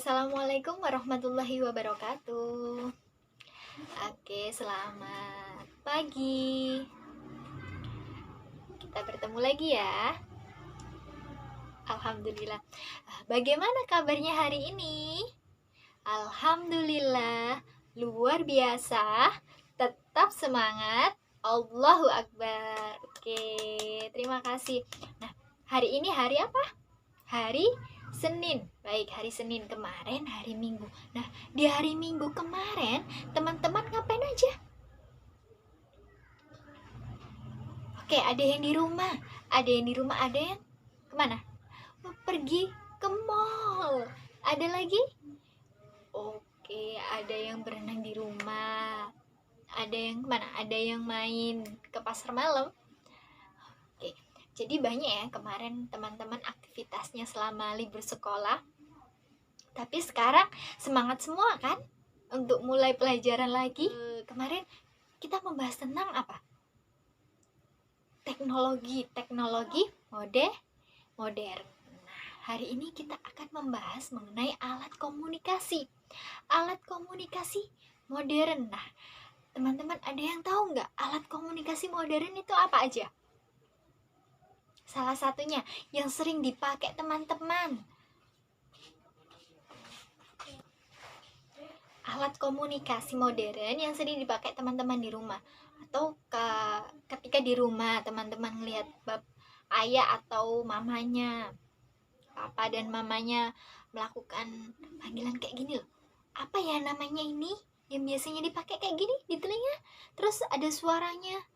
Assalamualaikum warahmatullahi wabarakatuh. Oke, selamat pagi. Kita bertemu lagi ya. Alhamdulillah. Bagaimana kabarnya hari ini? Alhamdulillah, luar biasa. Tetap semangat. Allahu Akbar. Oke, terima kasih. Nah, hari ini hari apa? Hari Senin. Baik, hari Senin kemarin hari Minggu. Nah, di hari Minggu kemarin teman-teman ngapain aja? Oke, ada yang di rumah. Ada yang kemana? Pergi ke mall. Ada lagi? Oke, ada yang berenang di rumah. Ada yang kemana? Ada yang main ke pasar malam. Oke, jadi banyak ya kemarin teman-teman aktivitasnya selama libur sekolah. Tapi sekarang semangat semua kan untuk mulai pelajaran lagi. Kemarin kita membahas tentang apa? Teknologi modern. Nah, hari ini kita akan membahas mengenai alat komunikasi modern. Nah, teman-teman ada yang tahu nggak alat komunikasi modern itu apa aja? Salah satunya yang sering dipakai teman-teman, alat komunikasi modern yang sering dipakai teman-teman di rumah, atau ketika di rumah teman-teman lihat ayah atau mamanya, papa dan mamanya melakukan panggilan kayak gini loh. Apa ya namanya ini? Yang biasanya dipakai kayak gini di telinga, terus ada suaranya.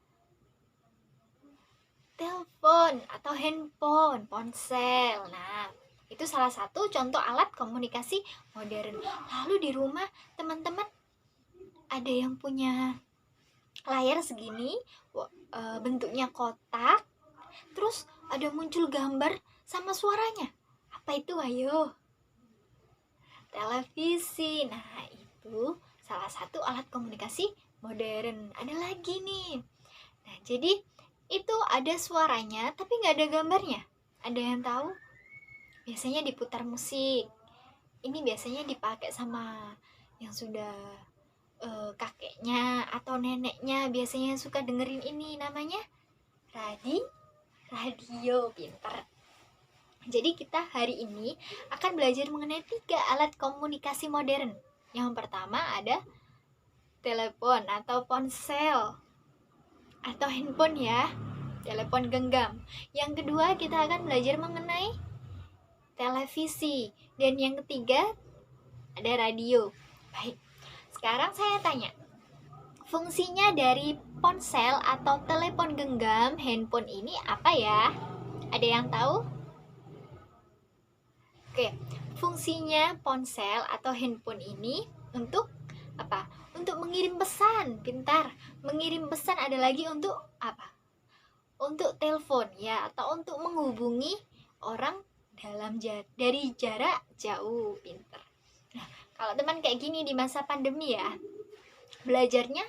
Telepon atau handphone, ponsel. Nah, itu salah satu contoh alat komunikasi modern. Lalu di rumah teman-teman ada yang punya layar segini, bentuknya kotak, terus ada muncul gambar sama suaranya. Apa itu, ayo? Televisi. Nah, itu salah satu alat komunikasi modern. Ada lagi nih. Nah, jadi itu ada suaranya tapi nggak ada gambarnya. Ada yang tahu? Biasanya diputar musik. Ini biasanya dipakai sama yang sudah kakeknya atau neneknya, biasanya suka dengerin ini, namanya radio. Pinter. Jadi kita hari ini akan belajar mengenai 3 alat komunikasi modern. Yang pertama ada telepon atau ponsel atau handphone ya, telepon genggam. Yang kedua kita akan belajar mengenai televisi, dan yang ketiga ada radio. Baik, sekarang saya tanya, fungsinya dari ponsel atau telepon genggam, handphone ini apa ya? Ada yang tahu? Oke, fungsinya ponsel atau handphone ini untuk apa? Untuk mengirim pesan. Pintar. Mengirim pesan, ada lagi untuk apa? Untuk telepon ya, atau untuk menghubungi orang dari jarak jauh. Pintar. Nah, kalau teman kayak gini di masa pandemi ya, belajarnya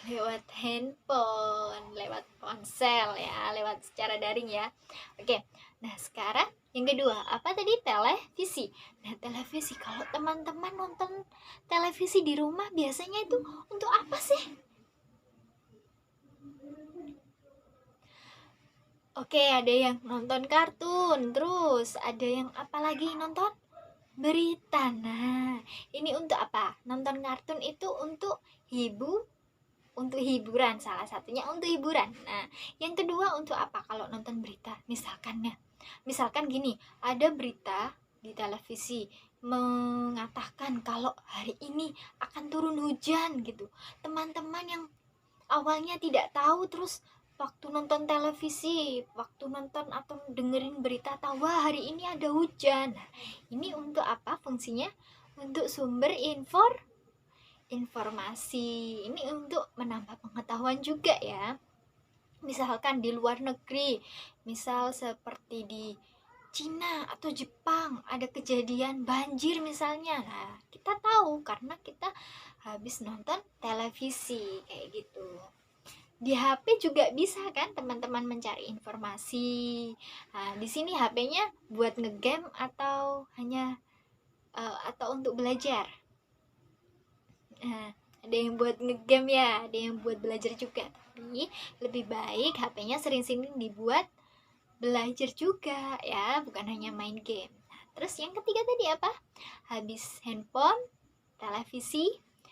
lewat handphone, lewat ponsel ya, lewat secara daring ya. Oke, nah sekarang yang kedua, apa tadi? Televisi. Nah, televisi, kalau teman-teman nonton televisi di rumah biasanya itu untuk apa sih? Oke, ada yang nonton kartun, terus ada yang apa lagi nonton? Berita. Nah, ini untuk apa? Nonton kartun itu untuk hiburan, salah satunya untuk hiburan. Nah, yang kedua untuk apa kalau nonton berita? Misalkan gini, ada berita di televisi mengatakan kalau hari ini akan turun hujan gitu. Teman-teman yang awalnya tidak tahu, terus waktu nonton televisi, waktu nonton atau dengerin berita, tahu wah hari ini ada hujan. Nah, ini untuk apa fungsinya? Untuk sumber informasi. Ini untuk menambah pengetahuan juga ya. Misalkan di luar negeri, misal seperti di Cina atau Jepang ada kejadian banjir misalnya. Nah, kita tahu karena kita habis nonton televisi kayak gitu. Di HP juga bisa kan teman-teman mencari informasi. Nah, di sini HP-nya buat ngegame atau hanya atau untuk belajar. Ada yang buat ngegame ya, ada yang buat belajar juga. Tapi lebih baik HP-nya sering-sering dibuat belajar juga ya, bukan hanya main game. Nah, terus yang ketiga tadi apa? Habis handphone, televisi,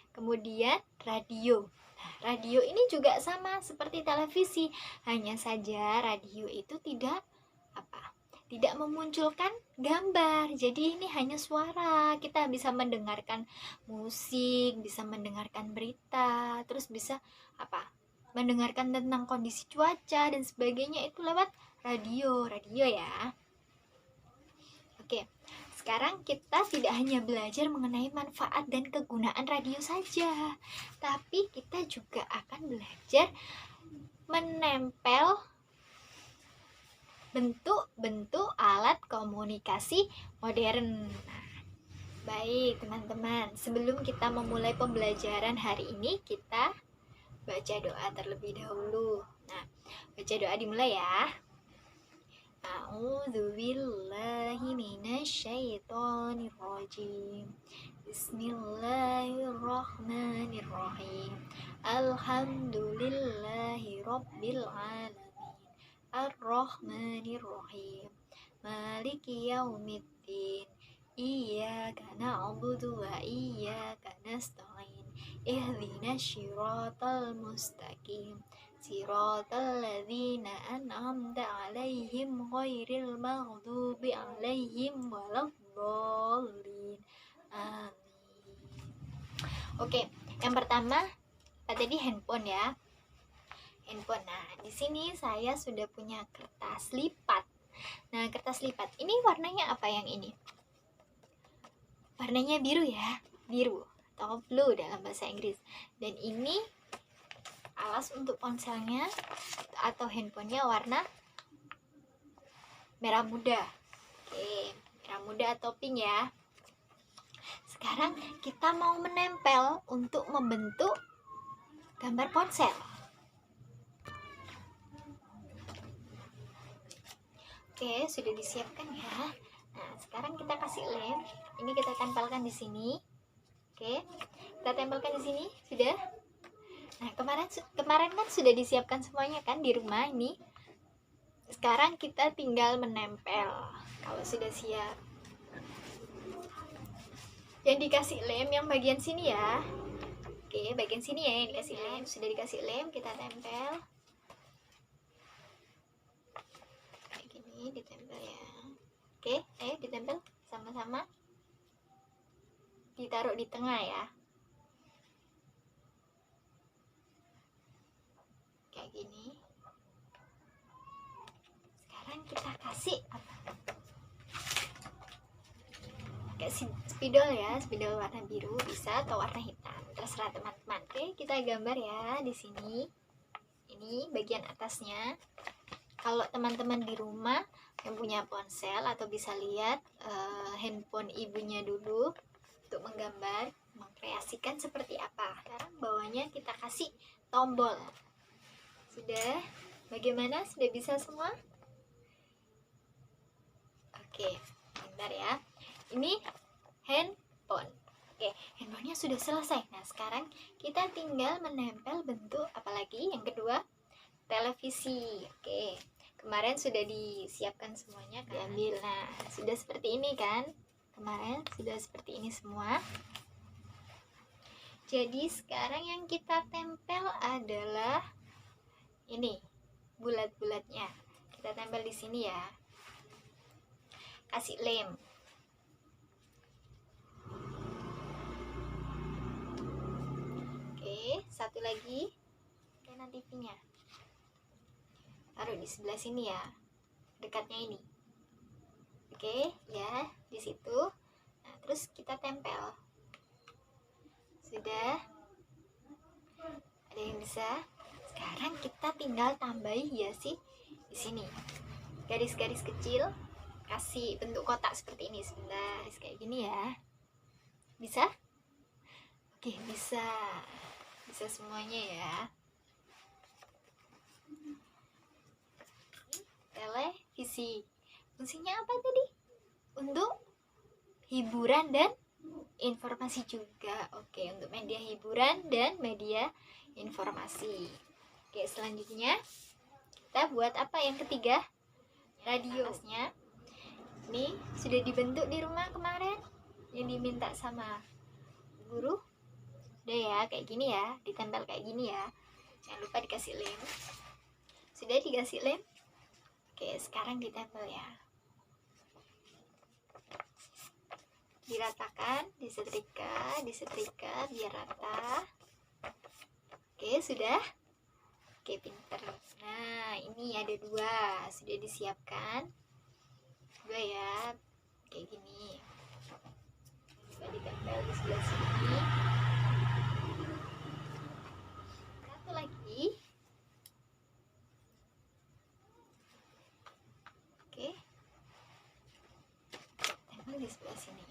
kemudian radio. Nah, radio ini juga sama seperti televisi, hanya saja radio itu tidak memunculkan gambar. Jadi ini hanya suara. Kita bisa mendengarkan musik, bisa mendengarkan berita, terus bisa mendengarkan tentang kondisi cuaca dan sebagainya itu lewat radio ya. Oke, sekarang kita tidak hanya belajar mengenai manfaat dan kegunaan radio saja, tapi kita juga akan belajar menempel bentuk-bentuk alat komunikasi modern. Baik teman-teman, sebelum kita memulai pembelajaran hari ini, kita baca doa terlebih dahulu. Nah, baca doa dimulai ya. A'udzubillahi minasyaitonirrajim. Bismillahirrahmanirrahim. Alhamdulillahi rabbil alamin. Ar-Rahmanir-Rahim. Maliki yaumiddin. Iyyaka na'budu wa iyyaka nasta'in. Ihdinas siratal mustaqim. Siratal ladzina an'amta 'alaihim ghairil maghdubi 'alaihim waladdallin. Amin. Oke, yang pertama tadi handphone ya. Handphone. Nah, di sini saya sudah punya kertas lipat. Nah, kertas lipat ini warnanya apa yang ini? Warnanya biru ya, biru atau blue dalam bahasa Inggris. Dan ini alas untuk ponselnya atau handphonenya warna merah muda. Oke, merah muda atau pink ya. Sekarang kita mau menempel untuk membentuk gambar ponsel. Oke, sudah disiapkan ya. Nah, sekarang kita kasih lem. Ini kita tempelkan di sini. Oke, kita tempelkan di sini. Sudah? Nah, kemarin kan sudah disiapkan semuanya kan di rumah ini. Sekarang kita tinggal menempel. Kalau sudah siap. Yang dikasih lem yang bagian sini ya. Oke, bagian sini ya yang dikasih lem. Sudah dikasih lem, kita tempel. Ditempel ya. Oke, ayo ditempel sama-sama. Ditaruh di tengah ya. Kayak gini. Sekarang kita kasih pakai spidol ya, spidol warna biru bisa atau warna hitam, terserah teman-teman. Oke, kita gambar ya di sini. Ini bagian atasnya. Kalau teman-teman di rumah yang punya ponsel atau bisa lihat handphone ibunya dulu untuk menggambar, mengkreasikan seperti apa. Sekarang bawahnya kita kasih tombol. Sudah? Bagaimana? Sudah bisa semua? Oke, bentar ya. Ini handphone. Oke, handphonenya sudah selesai. Nah, sekarang kita tinggal menempel bentuk apalagi? Yang kedua, televisi. Oke. Kemarin sudah disiapkan semuanya kan? Diambil. Nah, sudah seperti ini kan? Kemarin sudah seperti ini semua. Jadi sekarang yang kita tempel adalah ini, bulat-bulatnya. Kita tempel di sini ya. Kasih lem. Oke, satu lagi. Kanan TV-nya. Taruh di sebelah sini ya, dekatnya ini. Oke, ya, di situ. Nah, terus kita tempel. Sudah? Ada yang bisa? Sekarang kita tinggal tambahi hiasi di sini. Garis-garis kecil, kasih bentuk kotak seperti ini. Sebentar, kayak gini ya. Bisa? Oke, bisa. Bisa semuanya ya. Televisi. Fungsinya apa tadi? Untuk hiburan dan informasi juga. Oke, untuk media hiburan dan media informasi. Oke, selanjutnya kita buat apa yang ketiga? Radio. Ini sudah dibentuk di rumah kemarin yang diminta sama guru. Udah ya, kayak gini ya, ditempel kayak gini ya. Jangan lupa dikasih lem. Sudah dikasih lem? Oke, sekarang ditempel ya. Diratakan, disetrika biar rata. Oke, sudah. Oke, pinter. Nah, ini ada 2, sudah disiapkan 2 ya, kayak gini. Coba ditempel di sebelah sini. Satu lagi. Oke, tempel di sebelah sini.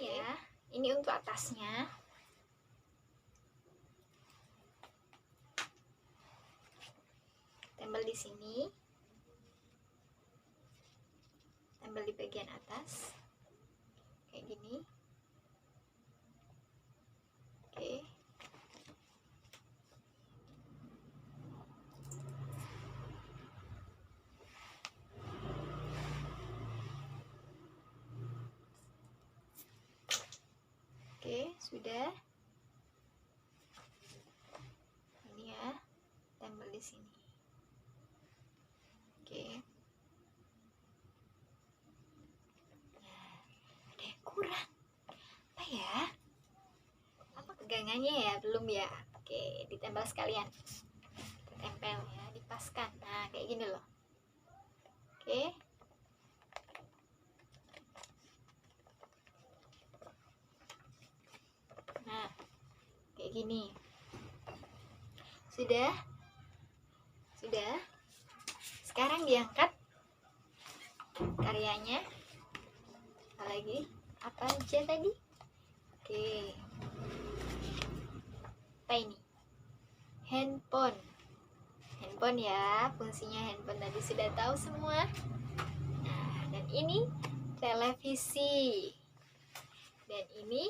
Ya, ini untuk atasnya. Tempel di sini. Tempel di bagian atas. Kayak gini. Oke. Oke, sudah. Ini ya, tempel di sini. Oke. Nah, ada yang kurang. Apa ya? Apa pegangannya ya? Belum ya? Oke, ditempel sekalian. Kita tempel ya, dipaskan. Nah, kayak gini loh. Oke. Nah, kayak gini. Sudah? Sudah? Sekarang diangkat karyanya. Lagi apa aja tadi? Oke. Apa ini? Handphone. Handphone ya, fungsinya handphone tadi sudah tahu semua. Nah, dan ini televisi. Dan ini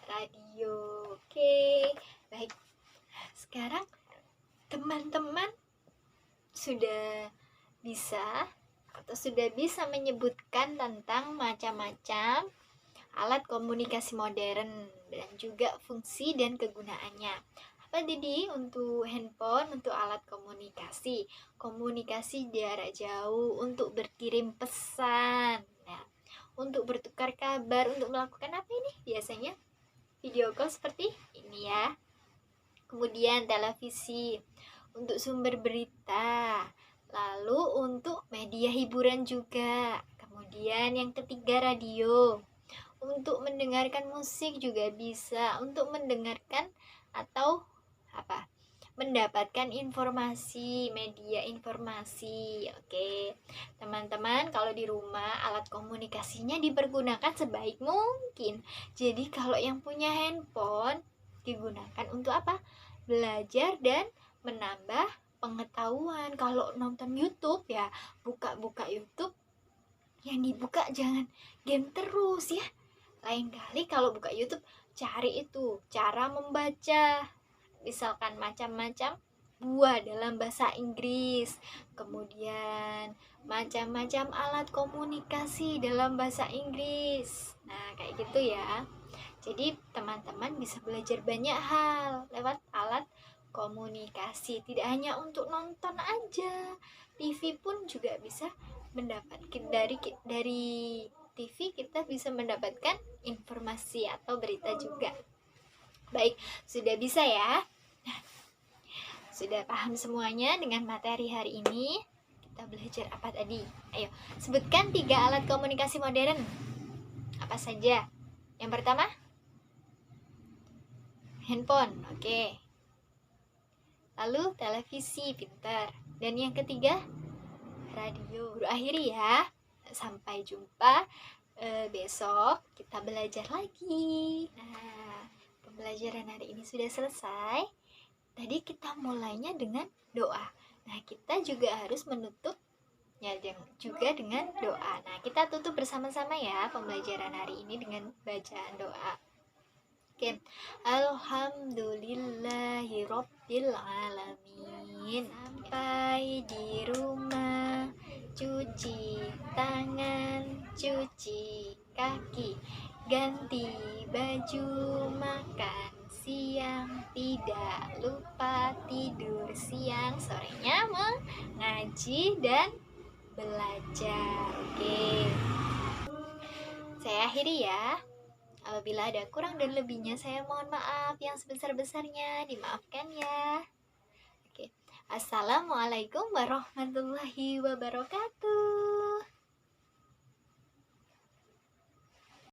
radio. Oke, baik. Sekarang teman-teman sudah bisa atau sudah bisa menyebutkan tentang macam-macam alat komunikasi modern dan juga fungsi dan kegunaannya. Apa tadi untuk handphone, untuk alat komunikasi, komunikasi jarak jauh, untuk berkirim pesan, nah, untuk bertukar kabar, untuk melakukan apa ini? Biasanya video call seperti ini ya. Kemudian televisi untuk sumber berita, lalu untuk media hiburan juga. Kemudian yang ketiga radio, untuk mendengarkan musik juga bisa, untuk mendengarkan atau apa, mendapatkan informasi, media informasi. Oke, teman-teman, kalau di rumah alat komunikasinya dipergunakan sebaik mungkin. Jadi kalau yang punya handphone digunakan untuk apa? Belajar dan menambah pengetahuan. Kalau nonton YouTube ya, buka-buka YouTube, yang dibuka jangan game terus ya. Lain kali kalau buka YouTube, cari itu cara membaca, misalkan macam-macam buah dalam bahasa Inggris, kemudian macam-macam alat komunikasi dalam bahasa Inggris. Nah, kayak gitu ya. Jadi teman-teman bisa belajar banyak hal lewat alat komunikasi. Tidak hanya untuk nonton aja, TV pun juga bisa mendapatkan dari TV kita bisa mendapatkan informasi atau berita juga. Baik, sudah bisa ya. Nah, sudah paham semuanya dengan materi hari ini. Kita belajar apa tadi? Ayo, sebutkan 3 alat komunikasi modern. Apa saja? Yang pertama, handphone. Oke. Lalu televisi, pintar. Dan yang ketiga, radio. Guru akhiri ya. Sampai jumpa besok. Kita belajar lagi. Nah, pembelajaran hari ini sudah selesai. Tadi kita mulainya dengan doa. Nah, kita juga harus menutupnya juga dengan doa. Nah, kita tutup bersama-sama ya pembelajaran hari ini dengan bacaan doa. Oke. Alhamdulillahi Rabbil Alamin. Sampai di rumah, cuci tangan, cuci kaki, ganti baju, makan siang, tidak lupa tidur siang, sorenya mengaji dan belajar. Oke, saya akhiri ya. Apabila ada kurang dan lebihnya, saya mohon maaf yang sebesar-besarnya, dimaafkan ya. Oke. Assalamualaikum warahmatullahi wabarakatuh.